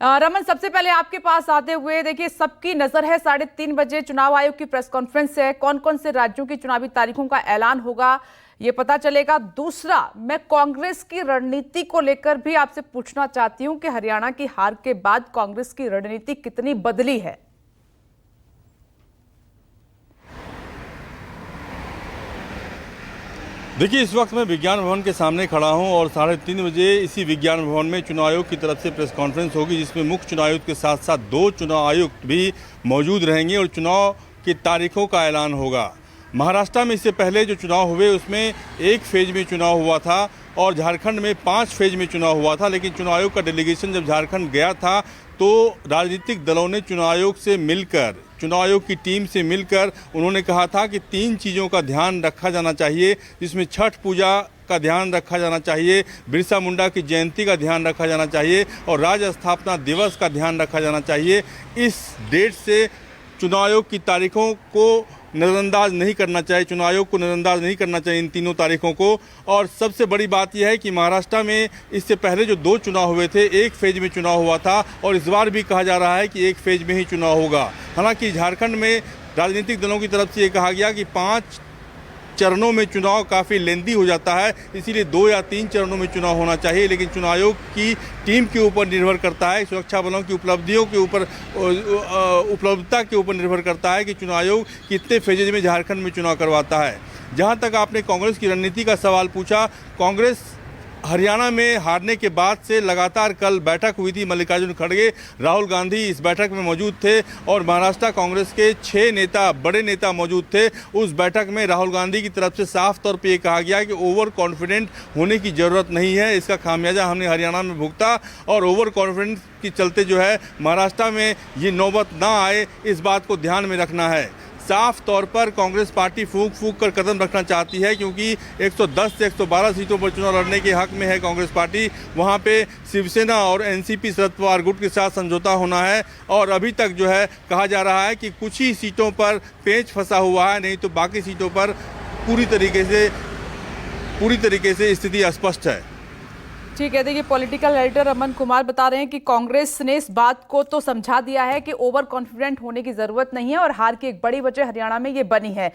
रमन, सबसे पहले आपके पास आते हुए देखिए, सबकी नजर है 3:30 बजे चुनाव आयोग की प्रेस कॉन्फ्रेंस है। कौन कौन से राज्यों की चुनावी तारीखों का ऐलान होगा ये पता चलेगा। दूसरा, मैं कांग्रेस की रणनीति को लेकर भी आपसे पूछना चाहती हूं कि हरियाणा की हार के बाद कांग्रेस की रणनीति कितनी बदली है। देखिए, इस वक्त मैं विज्ञान भवन के सामने खड़ा हूं और 3:30 बजे इसी विज्ञान भवन में चुनाव आयोग की तरफ से प्रेस कॉन्फ्रेंस होगी, जिसमें मुख्य चुनाव आयुक्त के साथ साथ 2 चुनाव आयुक्त भी मौजूद रहेंगे और चुनाव की तारीखों का ऐलान होगा। महाराष्ट्र में इससे पहले जो चुनाव हुए उसमें एक फेज में चुनाव हुआ था और झारखंड में 5 फेज में चुनाव हुआ था। लेकिन चुनाव आयोग का डेलीगेशन जब झारखंड गया था तो राजनीतिक दलों ने चुनाव आयोग से मिलकर, चुनाव आयोग की टीम से मिलकर उन्होंने कहा था कि 3 चीज़ों का ध्यान रखा जाना चाहिए, जिसमें छठ पूजा का ध्यान रखा जाना चाहिए, बिरसा मुंडा की जयंती का ध्यान रखा जाना चाहिए और राज्य स्थापना दिवस का ध्यान रखा जाना चाहिए। इस डेट से चुनाव आयोग की तारीखों को नज़रअंदाज नहीं करना चाहिए, चुनाव आयोग को नज़रअंदाज नहीं करना चाहिए इन तीनों तारीखों को। और सबसे बड़ी बात यह है कि महाराष्ट्र में इससे पहले जो 2 चुनाव हुए थे, एक फेज में चुनाव हुआ था और इस बार भी कहा जा रहा है कि एक फेज में ही चुनाव होगा। हालांकि झारखंड में राजनीतिक दलों की तरफ से ये कहा गया कि 5 चरणों में चुनाव काफ़ी लेंदी हो जाता है, इसीलिए 2 या 3 चरणों में चुनाव होना चाहिए। लेकिन चुनाव आयोग की टीम के ऊपर निर्भर करता है, सुरक्षा बलों की उपलब्धियों के ऊपर, उपलब्धता के ऊपर निर्भर करता है कि चुनाव आयोग कितने फेजेज में झारखंड में चुनाव करवाता है। जहां तक आपने कांग्रेस की रणनीति का सवाल पूछा, कांग्रेस हरियाणा में हारने के बाद से लगातार कल बैठक हुई थी। मल्लिकार्जुन खड़गे, राहुल गांधी इस बैठक में मौजूद थे और महाराष्ट्र कांग्रेस के 6 नेता, बड़े नेता मौजूद थे। उस बैठक में राहुल गांधी की तरफ से साफ तौर पे ये कहा गया कि ओवर कॉन्फिडेंट होने की ज़रूरत नहीं है, इसका खामियाजा हमने हरियाणा में भुगता और ओवर कॉन्फिडेंस के चलते जो है महाराष्ट्र में ये नौबत ना आए, इस बात को ध्यान में रखना है। साफ तौर पर कांग्रेस पार्टी फूंक फूंक कर कदम रखना चाहती है, क्योंकि 110 से 112 सीटों पर चुनाव लड़ने के हक में है कांग्रेस पार्टी। वहां पे शिवसेना और एनसीपी शरद पवार गुट के साथ समझौता होना है और अभी तक जो है कहा जा रहा है कि कुछ ही सीटों पर पेंच फंसा हुआ है, नहीं तो बाकी सीटों पर पूरी तरीके से स्थिति स्पष्ट है। ठीक है, देखिए, पॉलिटिकल एडिटर रमन कुमार बता रहे हैं कि कांग्रेस ने इस बात को तो समझा दिया है कि ओवर कॉन्फिडेंट होने की जरूरत नहीं है और हार की एक बड़ी वजह हरियाणा में ये बनी है।